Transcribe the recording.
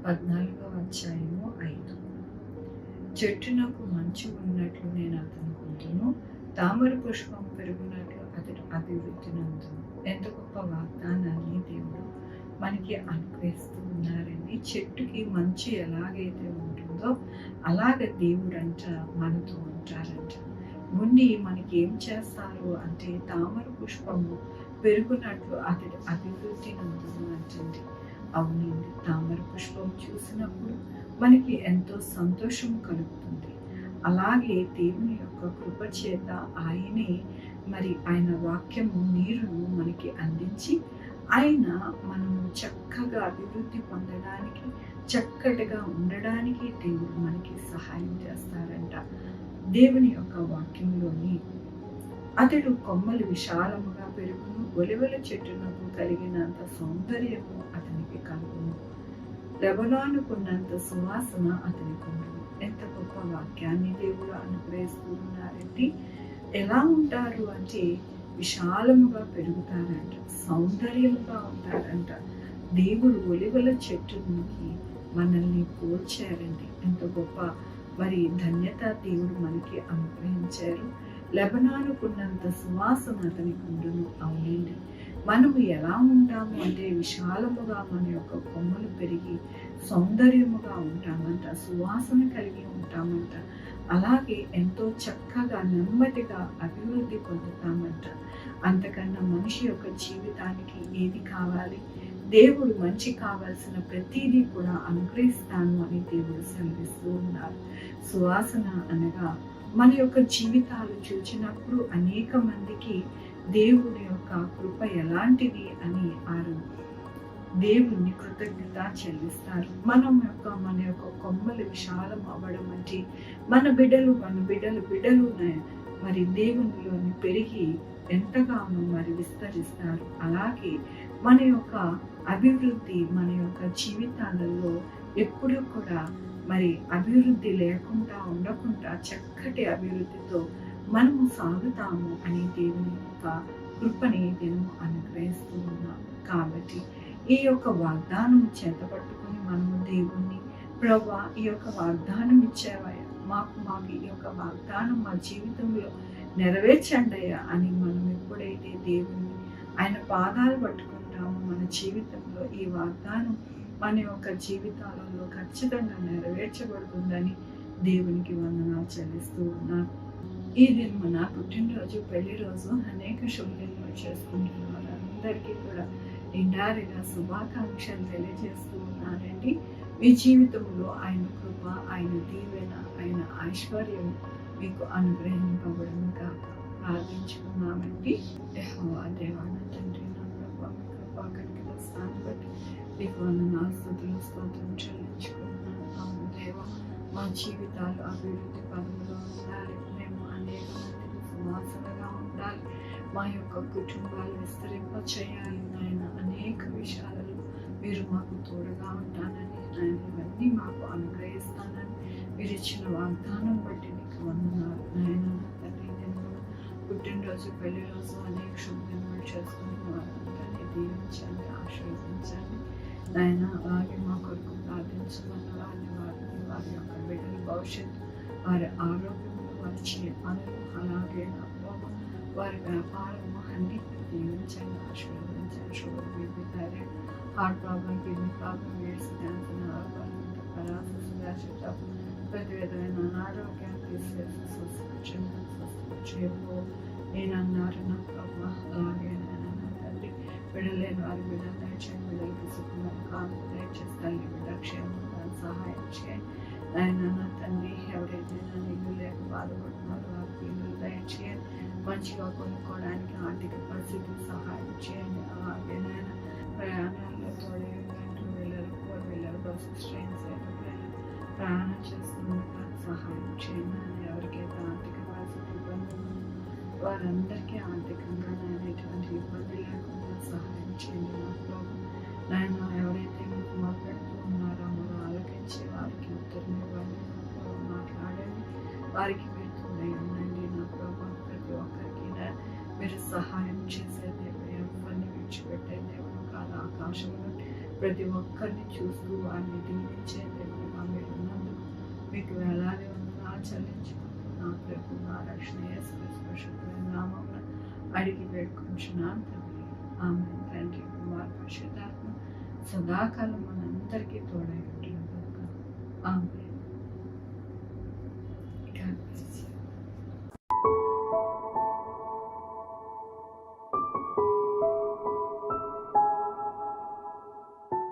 14:5. చెట్టునకు మంచు ఉన్నట్లు నేను అతను కొందును, తామర పుష్పం పెరుగునట్లు అతడు అభివృద్ధి నందును. ఎంత గొప్ప వాగ్దానాన్ని దేవుడు మనకి అనుగ్రహిస్తూ ఉన్నారండి. చెట్టుకి మంచు ఎలాగైతే ఉంటుందో అలాగ దేవుడంట మనతో ఉంటారంట. ఉండి మనకి ఏం చేస్తారు అంటే తామర పుష్పము పెరుగునట్లు అతడు అభివృద్ధి నందును అంటుంది. అవునండి, తామర పుష్పం చూసినప్పుడు మనకి ఎంతో సంతోషం కలుగుతుంది. అలాగే దేవుని యొక్క కృప చేత ఆయనే ఆయన వాక్యము నీరును మనకి అందించి ఆయన మనము చక్కగా అభివృద్ధి పొందడానికి, చక్కటిగా ఉండడానికి దేవుడు మనకి సహాయం చేస్తారంట. దేవుని యొక్క వాక్యంలోని అతడు కొమ్మలు విశాలముగా పెరుగును, ఒలివల చెట్టునకు కలిగినంత సౌందర్యము అతనికి కలుగును, లెబనానుకున్నంత సువాసన అతనికి ఉండును. ఎంత గొప్ప వాక్యాన్ని దేవుడు అనుగ్రహిస్తూ ఉన్నారంటే ఎలా ఉంటారు అంటే విశాలముగా పెరుగుతారంట, సౌందర్యముగా ఉంటారంట. దేవుడు ఒలివల చెట్టుకి మనల్ని పోల్చారండి. ఎంత గొప్ప ధన్యత దేవుడు మనకి అనుగ్రహించారు. లెబనానుకున్నంత సువాసన అతనికి ఉండును. అవునండి, మనము ఎలా ఉంటాము అంటే విశాలముగా మన యొక్క కొమ్మలు పెరిగి సౌందర్యముగా ఉంటామంట, సువాసన కలిగి ఉంటామంట. అలాగే ఎంతో చక్కగా నెమ్మదిగా అభివృద్ధి పొందుతామంట. అంతకన్నా మనిషి యొక్క జీవితానికి ఏది కావాలి? దేవుడు మంచి కావాల్సిన ప్రతిదీ కూడా అనుగ్రహిస్తాను అని దేవుడు సెలవిస్తూ ఉన్నారు. సువాసన అనగా మన యొక్క జీవితాలు చూచినప్పుడు అనేక మందికి దేవుడి యొక్క కృప ఎలాంటిది అని వారు దేవుణ్ణి కృతజ్ఞత చెల్లిస్తారు. మన యొక్క కొమ్మలు విశాలం అవ్వడం అంటే మన బిడ్డలు దేవునిలోని పెరిగి ఎంతగానో విస్తరిస్తారు. అలాగే మన యొక్క అభివృద్ధి మన యొక్క జీవితాలలో ఎప్పుడూ కూడా అభివృద్ధి లేకుండా ఉండకుండా చక్కటి అభివృద్ధితో మనము సాగుతాము అని దేవుని యొక్క కృపని నేను అనుగ్రహిస్తూ ఉన్నాము. కాబట్టి ఈ యొక్క వాగ్దానం చేతపట్టుకుని మనము దేవుణ్ణి, ప్రభువా ఈ యొక్క వాగ్దానం ఇచ్చావయ్యా, మాకు ఈ యొక్క వాగ్దానం మా జీవితంలో నెరవేర్చండి అయ్యా అని మనం ఎప్పుడైతే దేవుణ్ణి ఆయన పాదాలు పట్టుకుంటామో మన జీవితంలో ఈ వాగ్దానం మన యొక్క జీవితాలలో ఖచ్చితంగా నెరవేర్చబడుతుందని దేవునికి వందనాలు చెల్లిస్తూ ఉన్నాను. ఈ దినం నా పుట్టినరోజు, పెళ్లి రోజు, అనేక శుభదినాలు చేసుకుంటున్న వారందరికీ కూడా నిండారిగా శుభాకాంక్షలు తెలియజేస్తూ ఉన్నానండి. మీ జీవితంలో ఆయన కృప, ఆయన దీవెన, ఆయన ఐశ్వర్యం మీకు అనుగ్రహింపబడును కాక ప్రార్థించుకున్నామండి. యెహోవా దేవా నా తండ్రి, నా ప్రభువా, మీ కృపా కనికర స్థానం బట్టి మీకు వందనాలు, స్తుతులు, స్తోత్రం చెల్లించుకుంటున్నాను. అవును దేవా, మా జీవితాలు అభివృద్ధి పదములో ఉండాలి, మేము అనేక మందికి సువాసనగా ఉండాలి, మా యొక్క కుటుంబాలు విస్తరింప చేయాలి నాయన. అనేక విషయాలలో మీరు మాకు తోడుగా ఉంటానని నాయన, ఇవన్నీ మాకు అనుగ్రహిస్తానని మీరు ఇచ్చిన వాగ్దానం బట్టి నీకు వందనాలు నాయన. తండ్రి, నేను పుట్టినరోజు, పెళ్లి రోజు, అనేక శుభదినాలు చేసుకున్న వారందరినీ దీవించండి, ఆశీర్వదించండి నాయన. అలాగే మా కొరకు ప్రార్థించమన్న వారి యొక్క బిడ్డల భవిష్యత్తు, వారి ఆరోగ్యము, వారి చేయ పనులు, అలాగే వారి వ్యాపారము అన్నిటిని దీవించండి, ఆశీర్వదించండి. Sugar, BP, thyroid, heart problem, kidney problem, AIDS, cancer, నరపాలంటే పరాసిస్, గ్యాస్ట్రిక్, ప్రతి విధమైన అనారోగ్యాన్ని తీసేసి స్వస్థపరిచేయబో నేనన్నారు నా ప్రభు. అలాగే నా తండ్రి, బిడ్డలేని వారి బిడ్డలు దయచేయండి, బిడ్డలకి సుఖమైన కాలం దయచేసి, తల్లి బిడ్డ క్షేమం సహాయం చేయండి ఆయన. నా తండ్రి, ఎవరైతే నన్ను ఇల్లు లేక బాధపడుతున్నారో వారికి ఇల్లు దయచేయండి, మంచిగా కొనుక్కోవడానికి ఆర్థిక పరిస్థితి సహాయం చేయండి. అలాగే నేను ప్రయాణాల్లో తోడే వీళ్ళకు బస్సెస్, ట్రైన్స్ ప్రయాణం చేస్తున్నట్టు సహాయం చేయండి. ఎవరికైతే ఆర్థిక పరిస్థితి ఇబ్బంది ఉందో వారందరికీ ఆర్థికంగా నేను ఎటువంటి ఇబ్బంది లేకుండా సహాయం చేయండి. నాకు నాయన, ఎవరైతే మీకు మాట్లాడుతూ ఉన్నారో మీరు ఆలోచించి వారికి ఉత్తరం ఇవ్వండి, మాట్లాడండి, వారికి మీరు తోడై ఉండండి. నా ప్రభావం ప్రతి ఒక్కరికి మీరు సహాయం చేసే దేవుడు, ఎవరిని విడిచిపెట్టే దేవుడు కాదు. ఆకాశంలో ప్రతి ఒక్కరిని చూస్తూ వారిని దీవించే దేవుడుగా మీరు ఉన్నందుకు మీకు వేలాది వందనాలు చెల్లించుకుంటున్నాం ప్రభు. మా రక్షణ యేసుక్రీస్తు పరిశుద్ధమైన నామమున అడిగి వేడుకొంచున్నాను తండ్రి. ఆమేన్. తండ్రి, కుమార పరిశుద్ధాత్మ సదాకాలం మనందరికీ తోడై ఉంటును గాక. ఆమేన్.